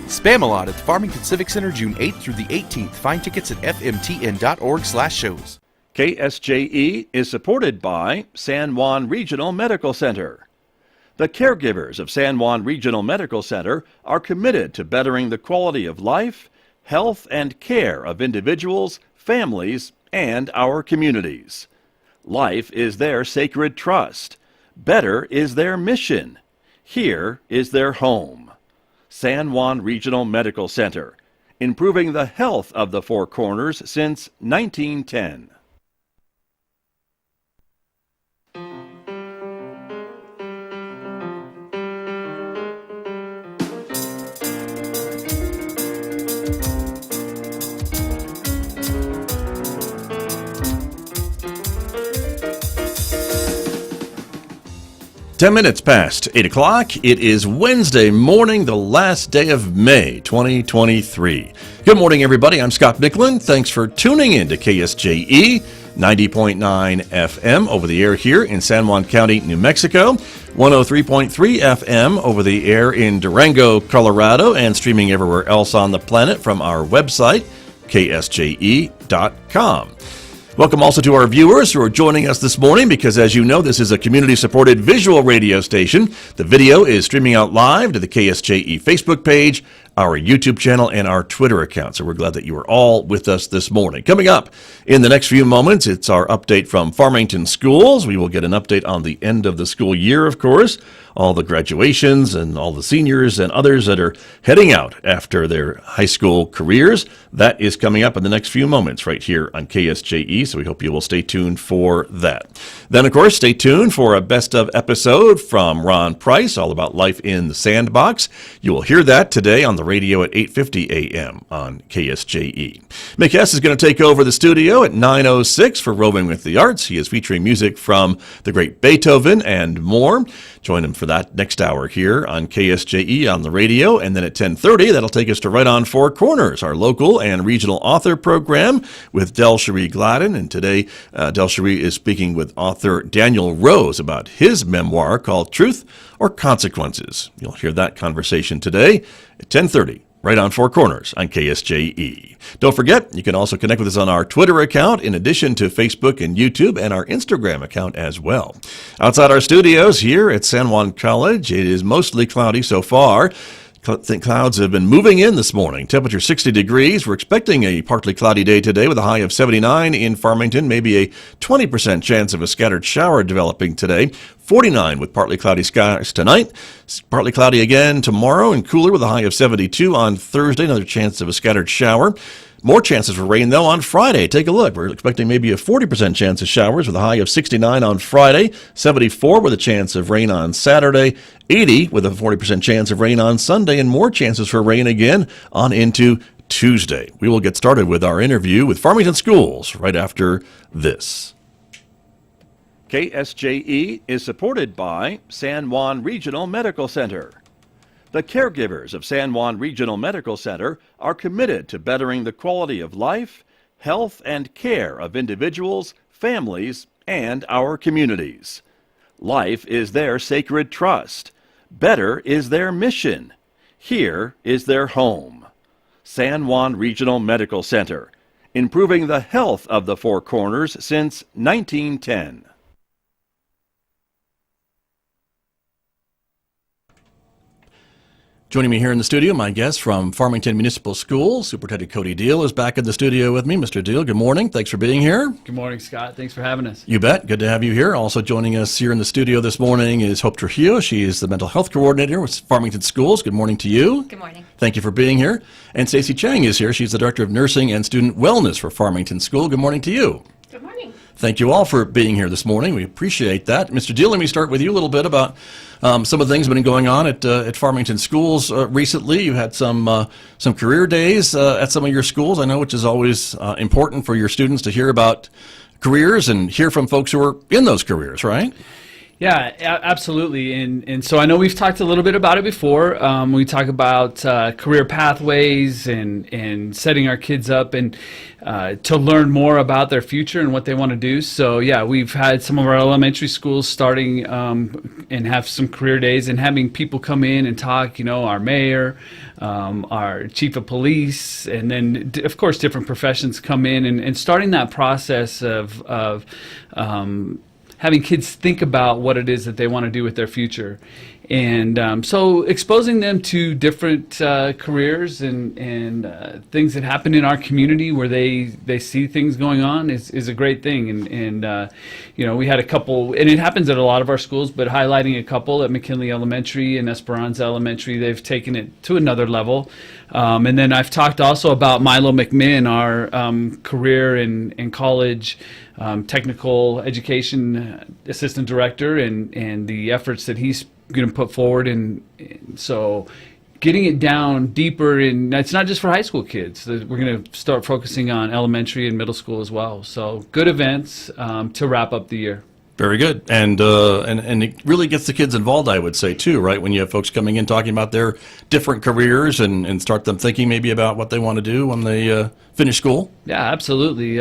Spam-A-Lot at the Farmington Civic Center June 8th through the 18th. Find tickets at fmtn.org/shows. KSJE is supported by San Juan Regional Medical Center. The caregivers of San Juan Regional Medical Center are committed to bettering the quality of life, health, and care of individuals, families, and our communities. Life is their sacred trust. Better is their mission. Here is their home. San Juan Regional Medical Center, improving the health of the Four Corners since 1910. Minutes past 8 o'clock. It is Wednesday morning, the last day of May 2023. Good morning, everybody. I'm Scott Michlin. Thanks for tuning in to KSJE 90.9 FM over the air here in San Juan County, New Mexico, 103.3 FM over the air in Durango, Colorado, and streaming everywhere else on the planet from our website, ksje.com. Welcome also to our viewers who are joining us this morning because, as you know, this is a community-supported visual radio station. The video is streaming out live to the KSJE Facebook page, our YouTube channel, and our Twitter account. So we're glad that you are all with us this morning. Coming up in the next few moments, it's our update from Farmington schools. We will get an update on the end of the school year, of course, all the graduations and all the seniors and others that are heading out after their high school careers. That is coming up in the next few moments right here on KSJE, so we hope you will stay tuned for that. Then, of course, stay tuned for a best of episode from Ron Price, all about life in the sandbox. You will hear that today on the radio at 8:50 a.m. on KSJE. Mick Hess is going to take over the studio at 9:06 for Roving with the Arts. He is featuring music from the great Beethoven and more. Join him for that next hour here on KSJE on the radio. And then at 10:30, that'll take us to Right on Four Corners, our local and regional author program with Del Cherie Gladden. And today, Del Cherie is speaking with author Daniel Rose about his memoir called Truth or Consequences. You'll hear that conversation today at 10:30. Right on Four Corners on KSJE. Don't forget, you can also connect with us on our Twitter account, in addition to Facebook and YouTube, and our Instagram account as well. Outside our studios here at San Juan College, it is mostly cloudy so far. Clouds have been moving in this morning. Temperature 60 degrees. We're expecting a partly cloudy day today with a high of 79 in Farmington. Maybe a 20% chance of a scattered shower developing today. 49 with partly cloudy skies tonight. Partly cloudy again tomorrow and cooler with a high of 72 on Thursday. Another chance of a scattered shower. More chances for rain, though, on Friday. Take a look. We're expecting maybe a 40% chance of showers with a high of 69 on Friday, 74 with a chance of rain on Saturday, 80 with a 40% chance of rain on Sunday, and more chances for rain again on into Tuesday. We will get started with our interview with Farmington Schools right after this. KSJE is supported by San Juan Regional Medical Center. The caregivers of San Juan Regional Medical Center are committed to bettering the quality of life, health, and care of individuals, families, and our communities. Life is their sacred trust. Better is their mission. Here is their home. San Juan Regional Medical Center, improving the health of the Four Corners since 1910. Joining me here in the studio, my guest from Farmington Municipal Schools, Superintendent Cody Deal, is back in the studio with me. Mr. Deal, good morning. Thanks for being here. Good morning, Scott. Thanks for having us. You bet. Good to have you here. Also joining us here in the studio this morning is Hope Trujillo. She is the mental health coordinator with Farmington Schools. Good morning to you. Good morning. Thank you for being here. And Stacey Chang is here. She's the director of nursing and student wellness for Farmington School. Good morning to you. Good morning. Thank you all for being here this morning. We appreciate that. Mr. Deal, let me start with you a little bit about some of the things that have been going on at Farmington Schools recently. You had some career days at some of your schools, I know, which is always important for your students to hear about careers and hear from folks who are in those careers, right? Yeah, absolutely. And so I know we've talked a little bit about it before. We talk about career pathways and setting our kids up and to learn more about their future and what they want to do. So yeah, we've had some of our elementary schools starting and have some career days and having people come in and talk, our mayor, our chief of police, and then of course different professions come in and starting that process of having kids think about what it is that they want to do with their future. And so exposing them to different careers and things that happen in our community where they see things going on is a great thing. And we had a couple, and it happens at a lot of our schools, but highlighting a couple at McKinley Elementary and Esperanza Elementary, they've taken it to another level. And then I've talked also about Milo McMinn, our career and college technical education assistant director, and the efforts that he's going to put forward. And so getting it down deeper, and it's not just for high school kids. We're going to start focusing on elementary and middle school as well. So good events to wrap up the year. Very good. And it really gets the kids involved, I would say, too, right? When you have folks coming in talking about their different careers and start them thinking maybe about what they want to do when they finish school. Yeah, absolutely.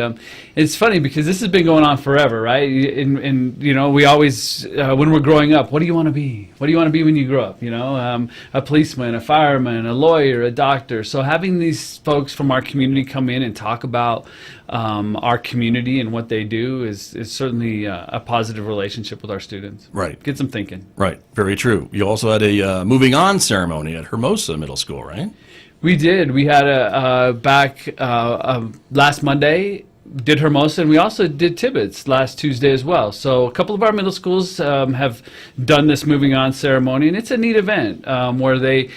It's funny because this has been going on forever, right? And we always, when we're growing up, what do you want to be? What do you want to be when you grow up? A policeman, a fireman, a lawyer, a doctor. So having these folks from our community come in and talk about our community and what they do is certainly a positive relationship with our students. Right. Gets them thinking. Right. Very true. You also had a moving on ceremony at Hermosa Middle School, right? We did. We had back last Monday, did Hermosa, and we also did Tibbetts last Tuesday as well. So a couple of our middle schools have done this moving on ceremony, and it's a neat event where they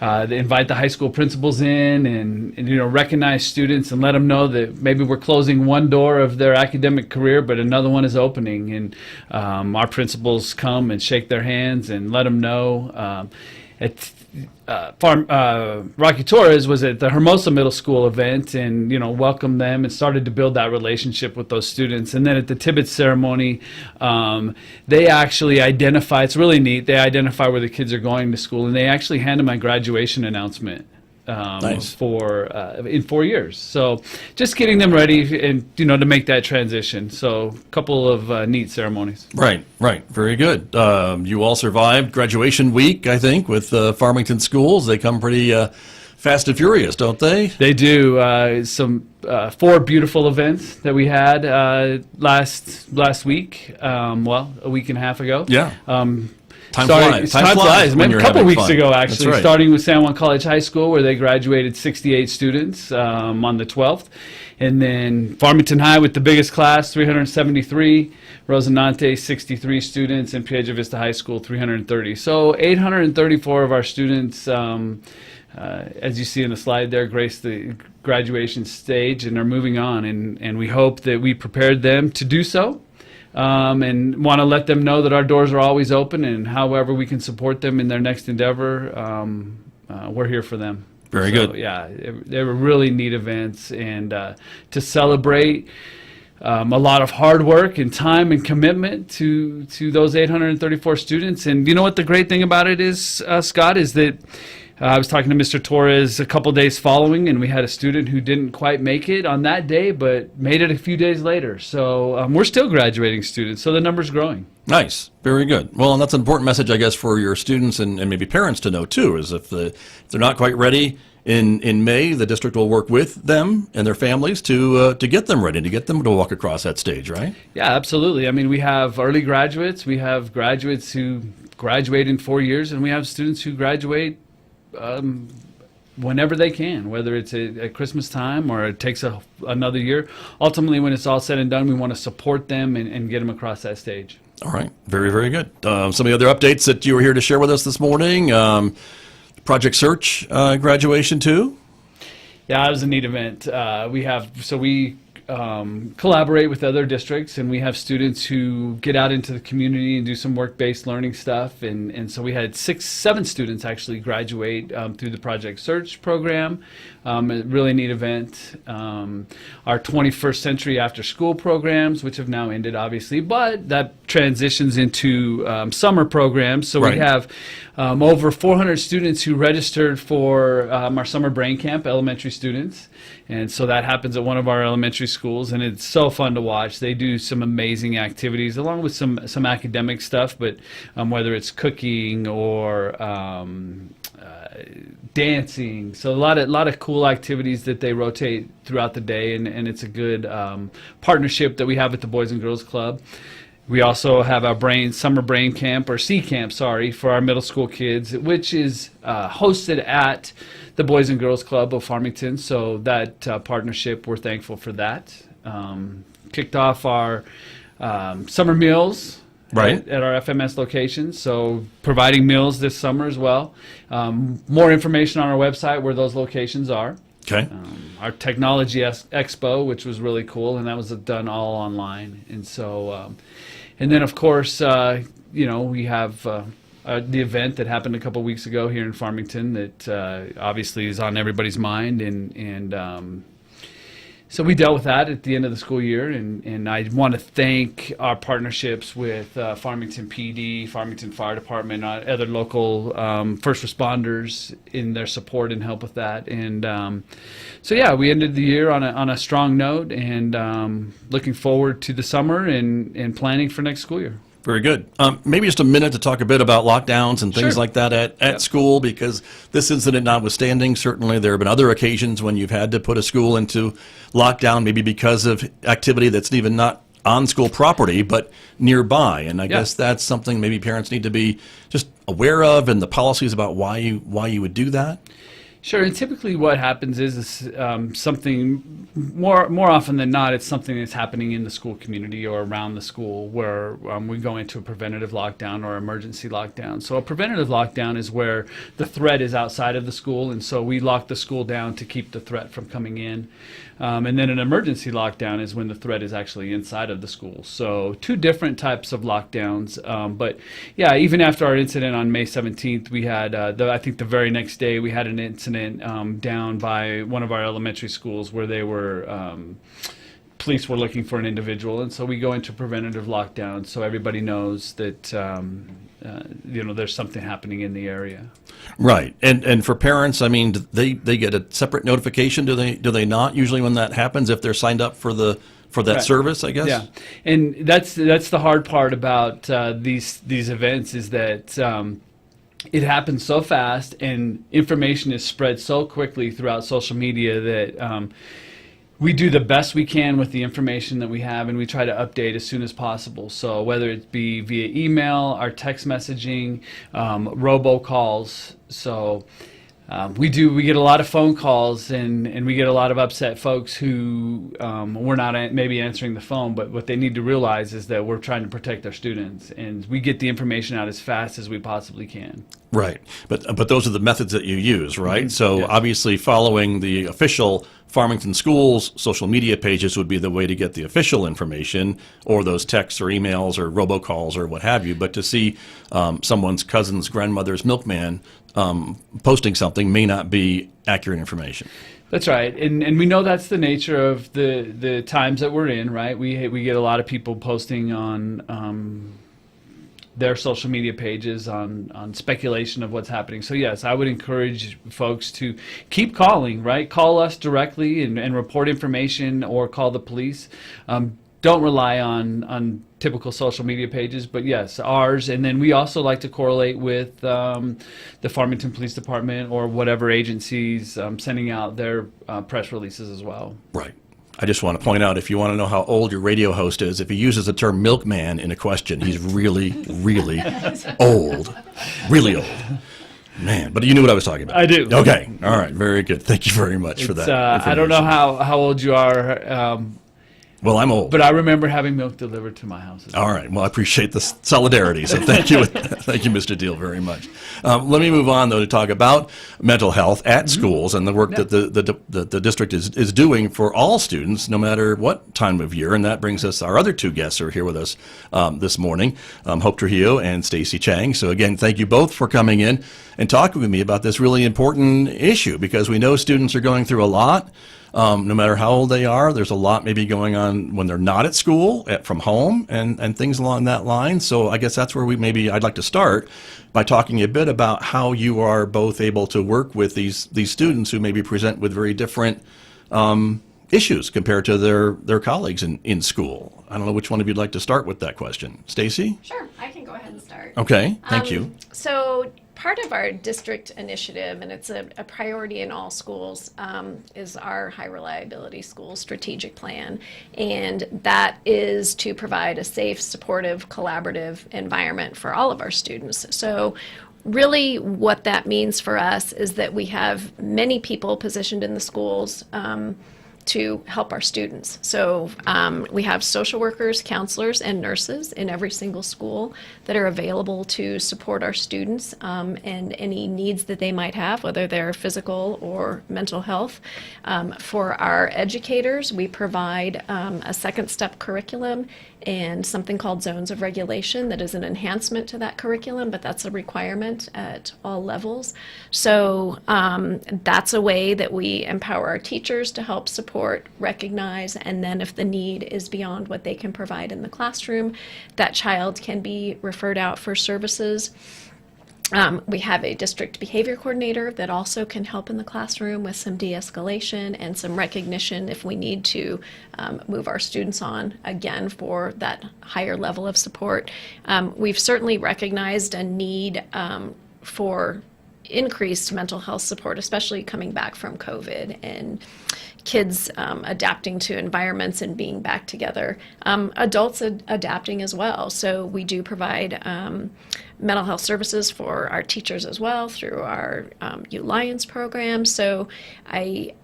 invite the high school principals in and recognize students and let them know that maybe we're closing one door of their academic career, but another one is opening. And our principals come and shake their hands and let them know. Rocky Torres was at the Hermosa Middle School event and welcomed them and started to build that relationship with those students. And then at the Tibbetts ceremony, they actually identify, it's really neat, they identify where the kids are going to school, and they actually hand them my graduation announcement. Nice. In 4 years. So just getting them ready and to make that transition. So a couple of neat ceremonies. Right. Very good. You all survived graduation week, I think, with Farmington schools. They come pretty fast and furious, don't they? They do. Some 4 beautiful events that we had last week. A week and a half ago. Yeah. Time flies. When you're a couple having weeks fun. ago, actually, That's right. Starting with San Juan College High School, where they graduated 68 students on the 12th. And then Farmington High with the biggest class, 373. Rosinante, 63 students. And Piedra Vista High School, 330. So 834 of our students, as you see in the slide there, grace the graduation stage and are moving on. And we hope that we prepared them to do so. And want to let them know that our doors are always open, and however we can support them in their next endeavor, we're here for them. Very good. Yeah, they were really neat events, and to celebrate a lot of hard work and time and commitment to those 834 students. And you know what the great thing about it is, Scott, is that I was talking to Mr. Torres a couple days following, and we had a student who didn't quite make it on that day, but made it a few days later. So we're still graduating students, so the number's growing. Nice. Very good. Well, and that's an important message, I guess, for your students and maybe parents to know, too, is if they're not quite ready in May, the district will work with them and their families to get them ready, to get them to walk across that stage, right? Yeah, absolutely. I mean, we have early graduates, we have graduates who graduate in 4 years, and we have students who graduate whenever they can, whether it's at Christmas time or it takes another year. Ultimately, when it's all said and done, we want to support them and get them across that stage. All right. Very, very good. Some of the other updates that you were here to share with us this morning, Project Search graduation too? Yeah, it was a neat event. We collaborate with other districts, and we have students who get out into the community and do some work-based learning stuff. And so we had 7 students actually graduate through the Project Search program. A really neat event. Our 21st Century After School programs, which have now ended, obviously, but that transitions into summer programs. So we have over 400 students who registered for our summer brain camp, elementary students. And so that happens at one of our elementary schools, and it's so fun to watch. They do some amazing activities along with some academic stuff, but whether it's cooking or dancing, so a lot of cool activities that they rotate throughout the day, and it's a good partnership that we have with the Boys and Girls Club. We also have our summer brain camp, or C camp, for our middle school kids, which is hosted at the Boys and Girls Club of Farmington. So that partnership, we're thankful for that. Kicked off our summer meals at our FMS locations. So providing meals this summer as well. More information on our website where those locations are. Okay. Our technology expo, which was really cool, and that was done all online. And so, and then of course, we have the event that happened a couple weeks ago here in Farmington that obviously is on everybody's mind, and so we dealt with that at the end of the school year, and I want to thank our partnerships with Farmington PD, Farmington Fire Department, other local first responders in their support and help with that. And so yeah, we ended the year on a strong note, and looking forward to the summer and planning for next school year. Very good. Maybe just a minute to talk a bit about lockdowns and things like that at school, because this incident notwithstanding, certainly there have been other occasions when you've had to put a school into lockdown, maybe because of activity that's even not on school property, but nearby. And I guess that's something maybe parents need to be just aware of, and the policies about why you would do that. Sure, and typically what happens is something, more often than not, it's something that's happening in the school community or around the school where we go into a preventative lockdown or emergency lockdown. So a preventative lockdown is where the threat is outside of the school, and so we lock the school down to keep the threat from coming in. And then an emergency lockdown is when the threat is actually inside of the school. So 2 different types of lockdowns. But yeah, even after our incident on May 17th, we had, I think the very next day, we had an incident down by one of our elementary schools where they were, police were looking for an individual. And so we go into preventative lockdown so everybody knows that, there's something happening in the area. Right, and for parents, I mean, they get a separate notification. Do they not usually when that happens if they're signed up for that service? I guess. Yeah, and that's the hard part about these events is that it happens so fast and information is spread so quickly throughout social media that we do the best we can with the information that we have, and we try to update as soon as possible. So whether it be via email, our text messaging, robocalls. So we get a lot of phone calls, and we get a lot of upset folks who we're not maybe answering the phone, but what they need to realize is that we're trying to protect our students, and we get the information out as fast as we possibly can. Right, but those are the methods that you use, right? So obviously following the official Farmington Schools social media pages would be the way to get the official information, or those texts or emails or robocalls or what have you. But to see someone's cousin's grandmother's milkman posting something may not be accurate information. That's right, and we know that's the nature of the times that we're in, right? We get a lot of people posting on their social media pages on speculation of what's happening. So yes, I would encourage folks to keep calling, right? Call us directly and report information, or call the police. Don't rely on typical social media pages, but yes, ours. And then we also like to correlate with the Farmington Police Department or whatever agencies sending out their press releases as well. Right. I just want to point out, if you want to know how old your radio host is, if he uses the term milkman in a question, he's really, really old. Really old. Man, but you knew what I was talking about. I do. Okay. All right. Very good. Thank you very much for that. I don't know how old you are. Well, I'm old. But I remember having milk delivered to my house. All right. Well, I appreciate the solidarity. So thank you. Thank you, Mr. Deal, very much. Let me move on, though, to talk about mental health at schools and the work that the district is doing for all students, no matter what time of year. And that brings us, our other two guests are here with us this morning, Hope Trujillo and Stacy Chang. So again, thank you both for coming in and talking with me about this really important issue, because we know students are going through a lot. No matter how old they are, there's a lot maybe going on when they're not at school, from home, and things along that line. So I guess that's where I'd like to start by talking a bit about how you are both able to work with these students who maybe present with very different issues compared to their colleagues in school. I don't know which one of you'd like to start with that question. Stacy? Sure, I can go ahead and start. Okay, thank you. So part of our district initiative, and it's a priority in all schools, is our high reliability school strategic plan. And that is to provide a safe, supportive, collaborative environment for all of our students. So really what that means for us is that we have many people positioned in the schools to help our students. So we have social workers, counselors, and nurses in every single school that are available to support our students and any needs that they might have, whether they're physical or mental health. For our educators, we provide a second step curriculum and something called zones of regulation that is an enhancement to that curriculum, but that's a requirement at all levels. So that's a way that we empower our teachers to help support, recognize, and then if the need is beyond what they can provide in the classroom, that child can be referred out for services. We have a district behavior coordinator that also can help in the classroom with some de-escalation and some recognition if we need to move our students on again for that higher level of support. We've certainly recognized a need for increased mental health support, especially coming back from COVID and kids adapting to environments and being back together. Adults adapting as well. So we do provide mental health services for our teachers as well through our Lions program. So I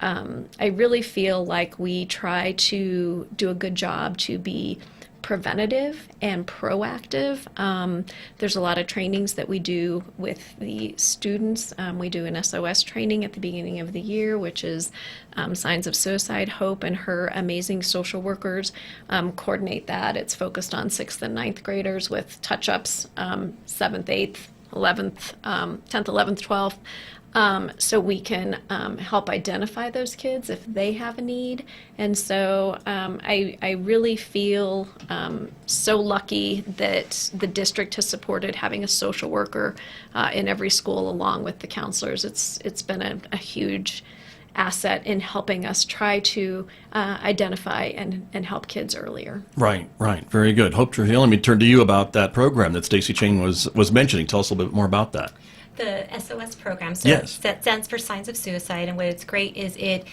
really feel like we try to do a good job to be preventative and proactive. There's a lot of trainings that we do with the students. We do an SOS training at the beginning of the year, which is signs of suicide. Hope and her amazing social workers coordinate that. It's focused on 6th and 9th graders with touch-ups, 7th, 8th, 11th, 10th, 11th, 12th. So we can help identify those kids if they have a need. And so I really feel so lucky that the district has supported having a social worker in every school along with the counselors. It's been a huge asset in helping us try to identify and help kids earlier. Right. Very good. Hope Trujillo, let me turn to you about that program that Stacy Chang was mentioning. Tell us a little bit more about that. The SOS program. So yes. That stands for Signs of Suicide, and what's great is it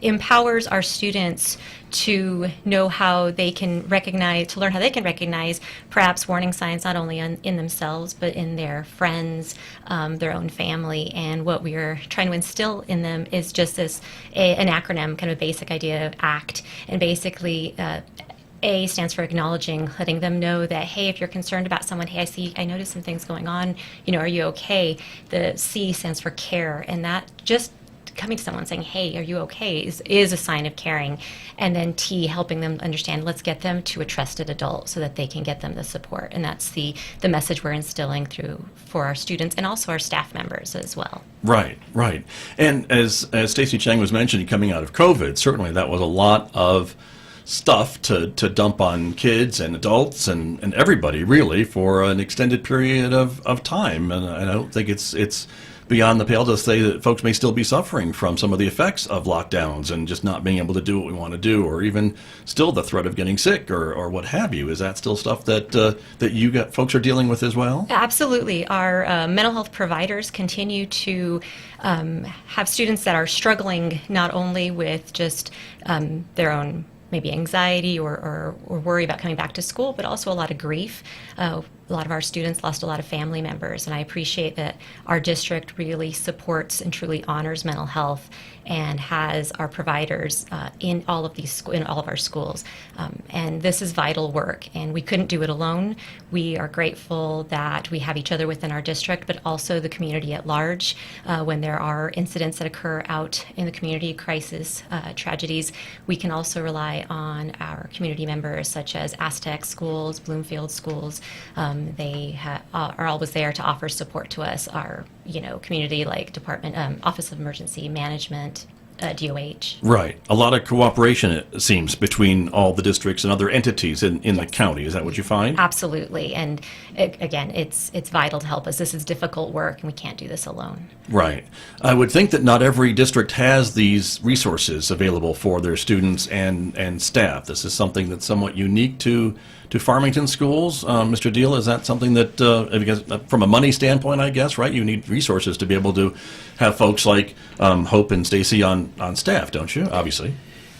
empowers our students to know how they can recognize, to learn how they can recognize perhaps warning signs not only in themselves but in their friends, their own family. And what we are trying to instill in them is just an acronym, kind of a basic idea of ACT, and basically A stands for acknowledging, letting them know that, hey, if you're concerned about someone, hey, I noticed some things going on, are you okay? The C stands for care, and that just coming to someone saying, hey, are you okay, is a sign of caring. And then T, helping them understand, let's get them to a trusted adult so that they can get them the support. And that's the message we're instilling for our students and also our staff members as well. Right. And as Stacy Chang was mentioning, coming out of COVID, certainly that was a lot of stuff to dump on kids and adults and everybody really for an extended period of time. And I don't think it's beyond the pale to say that folks may still be suffering from some of the effects of lockdowns and just not being able to do what we want to do, or even still the threat of getting sick or what have you. Is that still stuff that folks are dealing with as well? Absolutely. Our mental health providers continue to have students that are struggling not only with just their own maybe anxiety or worry about coming back to school, but also a lot of grief. a lot of our students lost a lot of family members, and I appreciate that our district really supports and truly honors mental health and has our providers in all of our schools. And this is vital work, and we couldn't do it alone. We are grateful that we have each other within our district, but also the community at large. When there are incidents that occur out in the community, crisis, tragedies, we can also rely on our community members, such as Aztec schools, Bloomfield schools. They are always there to offer support to us. Our community like Department, Office of Emergency Management, DOH. Right. A lot of cooperation, it seems, between all the districts and other entities in the county. Is that what you find? Absolutely. And again, it's vital to help us. This is difficult work, and we can't do this alone. Right. I would think that not every district has these resources available for their students and staff. This is something that's somewhat unique to Farmington schools. Mr. Deal, is that something that, because from a money standpoint, I guess, right, you need resources to be able to have folks like Hope and Stacy on staff, don't you? Obviously.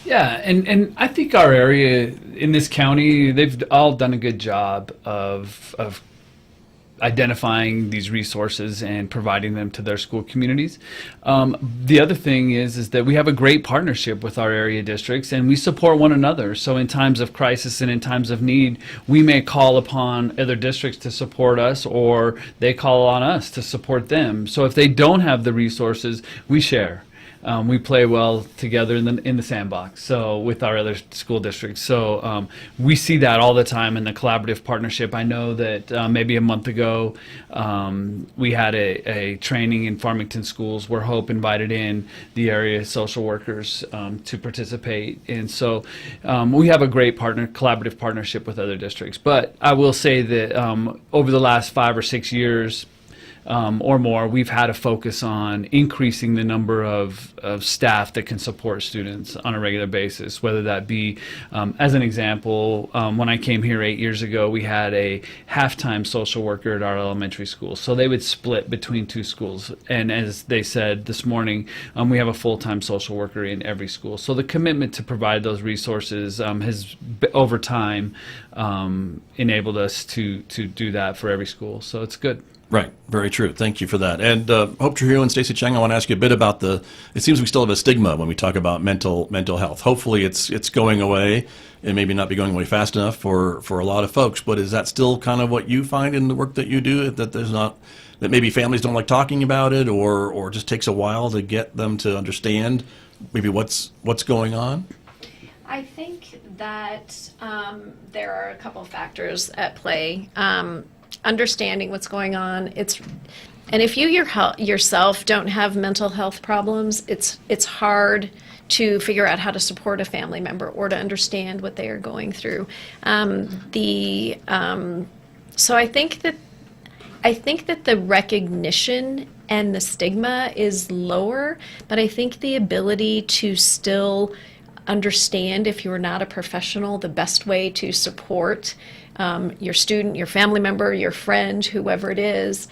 Yeah, and I think our area in this county, they've all done a good job of identifying these resources and providing them to their school communities. The other thing is that we have a great partnership with our area districts, and we support one another. So in times of crisis and in times of need, we may call upon other districts to support us, or they call on us to support them. So if they don't have the resources, we share. We play well together in the sandbox. So with our other school districts, so we see that all the time in the collaborative partnership. I know that maybe a month ago we had a training in Farmington schools where Hope invited in the area social workers to participate, and so we have a great collaborative partnership with other districts. But I will say that over the last 5 or 6 years, or more, we've had a focus on increasing the number of staff that can support students on a regular basis, whether that be, as an example, when I came here 8 years ago, we had a half-time social worker at our elementary school. So they would split between 2 schools. And as they said this morning, we have a full-time social worker in every school. So the commitment to provide those resources has, over time, enabled us to do that for every school. So it's good. Right. Very true. Thank you for that. And Hope Trujillo and Stacey Chang, I want to ask you a bit about it seems we still have a stigma when we talk about mental health. Hopefully it's going away. It maybe not be going away fast enough for a lot of folks, but is that still kind of what you find in the work that you do, that that maybe families don't like talking about it, or just takes a while to get them to understand maybe what's going on? I think that there are a couple of factors at play. Understanding what's going on, and if you yourself don't have mental health problems, it's hard to figure out how to support a family member or to understand what they are going through. So I think that the recognition and the stigma is lower, but I think the ability to still understand, if you're not a professional, the best way to support your student, your family member, your friend, whoever it is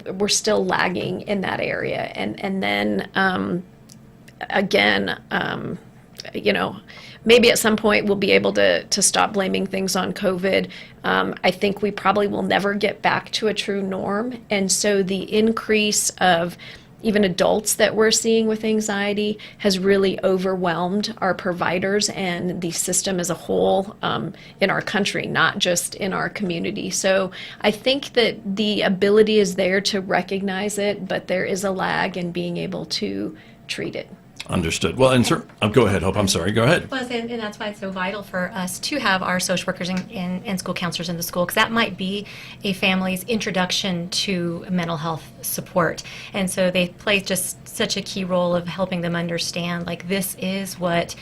we're still lagging in that area. And then again, maybe at some point we'll be able to stop blaming things on COVID. I think we probably will never get back to a true norm. And so the increase of even adults that we're seeing with anxiety has really overwhelmed our providers and the system as a whole in our country, not just in our community. So I think that the ability is there to recognize it, but there is a lag in being able to treat it. Understood. Well, and go ahead, Hope. I'm sorry. Go ahead. Well, and that's why it's so vital for us to have our social workers and school counselors in the school, because that might be a family's introduction to mental health support. And so they play just such a key role of helping them understand, like, this is what,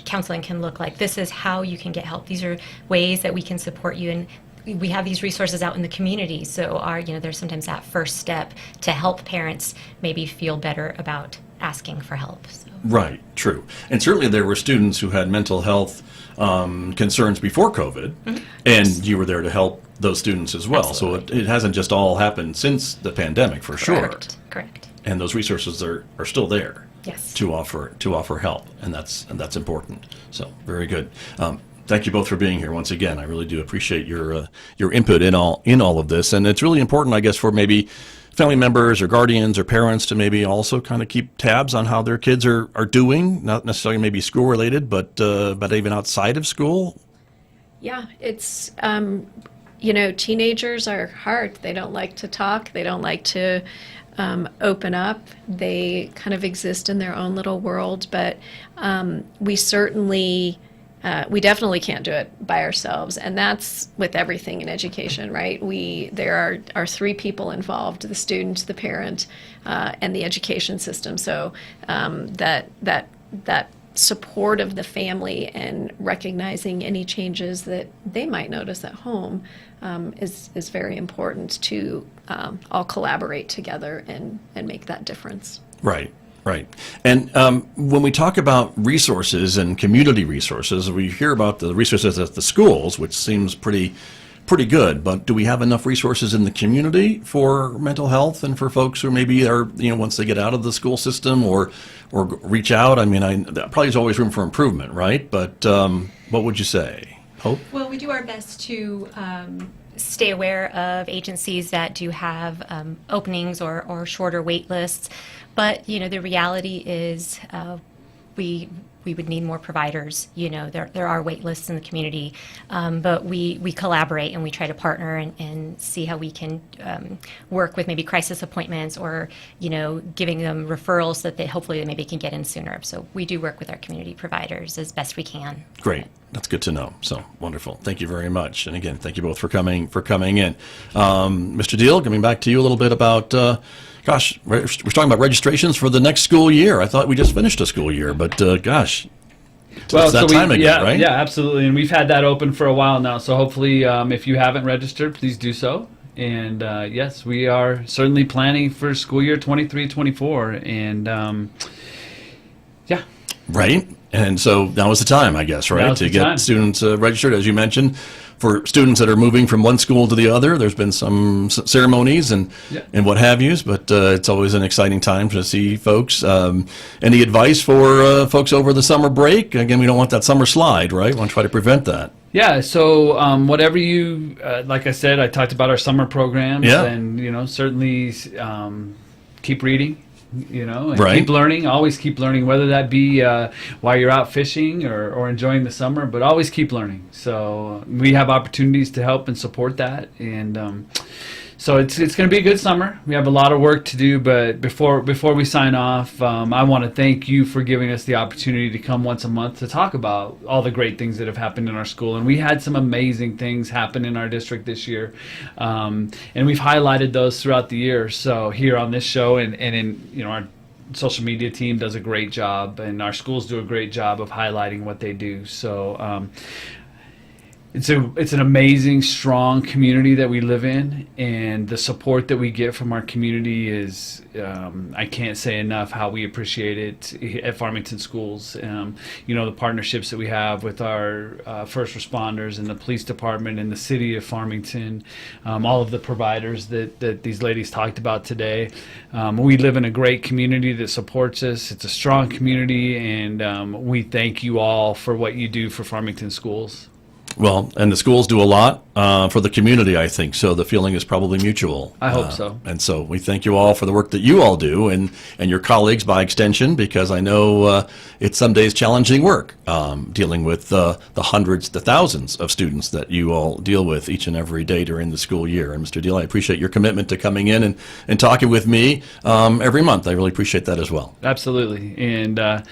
counseling can look like. This is how you can get help. These are ways that we can support you. And we have these resources out in the community, so there's sometimes that first step to help parents maybe feel better about asking for help. So. Right, true. And certainly there were students who had mental health concerns before COVID, and you were there to help those students as well. Absolutely. So it hasn't just all happened since the pandemic, for sure. Correct. And those resources are still there. Yes. To offer help, and that's important. So very good. Thank you both for being here once again. I really do appreciate your input in all of this, and it's really important, I guess, for maybe family members or guardians or parents to maybe also kind of keep tabs on how their kids are doing, not necessarily maybe school related, but even outside of school. Yeah, it's, teenagers are hard. They don't like to talk. They don't like to open up. They kind of exist in their own little world, but we definitely can't do it by ourselves, and that's with everything in education, right? There are three people involved: the student, the parent, and the education system. So that support of the family and recognizing any changes that they might notice at home is very important to all collaborate together and make that difference. Right. Right. And when we talk about resources and community resources, we hear about the resources at the schools, which seems pretty good. But do we have enough resources in the community for mental health and for folks who maybe are, once they get out of the school system or reach out? I mean, probably there's always room for improvement, right? But what would you say? Hope? Well, we do our best to stay aware of agencies that do have openings or shorter wait lists. But, the reality is we would need more providers. There are wait lists in the community, but we collaborate and we try to partner and see how we can work with maybe crisis appointments or, giving them referrals so that maybe they can get in sooner. So we do work with our community providers as best we can. Great. That's good to know. So wonderful. Thank you very much. And again, thank you both for coming in. Mr. Deal, coming back to you a little bit about, we're talking about registrations for the next school year. I thought we just finished a school year, but it's that time again, right? Yeah, absolutely. And we've had that open for a while now. So hopefully, if you haven't registered, please do so. And yes, we are certainly planning for school year 23-24. And yeah. Right. And so now is the time, I guess, right, to get students registered, as you mentioned. For students that are moving from one school to the other, there's been some ceremonies and what have yous, but it's always an exciting time to see folks. Any advice for folks over the summer break? Again, we don't want that summer slide, right? We want to try to prevent that. Yeah, so whatever you, like I said, I talked about our summer programs, and certainly keep reading. And right. Keep learning, always keep learning, whether that be while you're out fishing or enjoying the summer, but always keep learning. So we have opportunities to help and support that. And so it's going to be a good summer. We have a lot of work to do, but before we sign off, I want to thank you for giving us the opportunity to come once a month to talk about all the great things that have happened in our school. And we had some amazing things happen in our district this year, and we've highlighted those throughout the year. So here on this show and in our social media team does a great job, and our schools do a great job of highlighting what they do. So it's an amazing, strong community that we live in, and the support that we get from our community is, I can't say enough how we appreciate it at Farmington Schools. The partnerships that we have with our first responders and the police department and the city of Farmington, all of the providers that these ladies talked about today. We live in a great community that supports us. It's a strong community, and we thank you all for what you do for Farmington Schools. Well, and the schools do a lot for the community, I think. So the feeling is probably mutual. I hope so. And so we thank you all for the work that you all do, and your colleagues by extension, because I know it's some days challenging work dealing with the hundreds, the thousands of students that you all deal with each and every day during the school year. And Mr. Deal, I appreciate your commitment to coming in and talking with me every month. I really appreciate that as well. Absolutely. And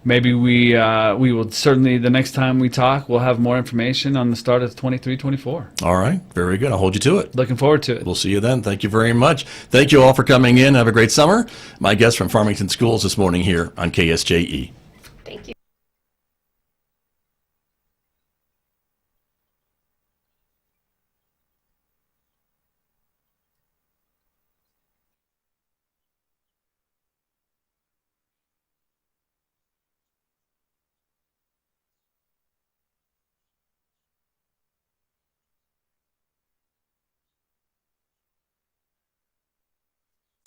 maybe we will certainly, the next time we talk, we'll have more information on the start of 23-24. All right. Very good. I'll hold you to it. Looking forward to it. We'll see you then. Thank you very much. Thank you all for coming in. Have a great summer. My guest from Farmington Schools this morning here on KSJE. Thank you.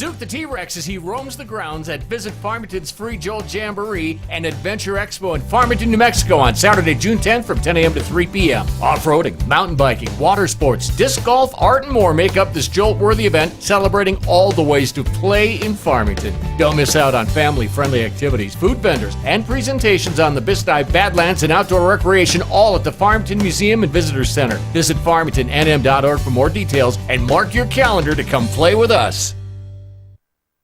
Duke the T-Rex as he roams the grounds at Visit Farmington's free Joel Jamboree and Adventure Expo in Farmington, New Mexico on Saturday, June 10th from 10 a.m. to 3 p.m. Off-roading, mountain biking, water sports, disc golf, art, and more make up this jolt-worthy event celebrating all the ways to play in Farmington. Don't miss out on family-friendly activities, food vendors, and presentations on the Bisti Badlands and outdoor recreation, all at the Farmington Museum and Visitor Center. Visit farmingtonnm.org for more details and mark your calendar to come play with us.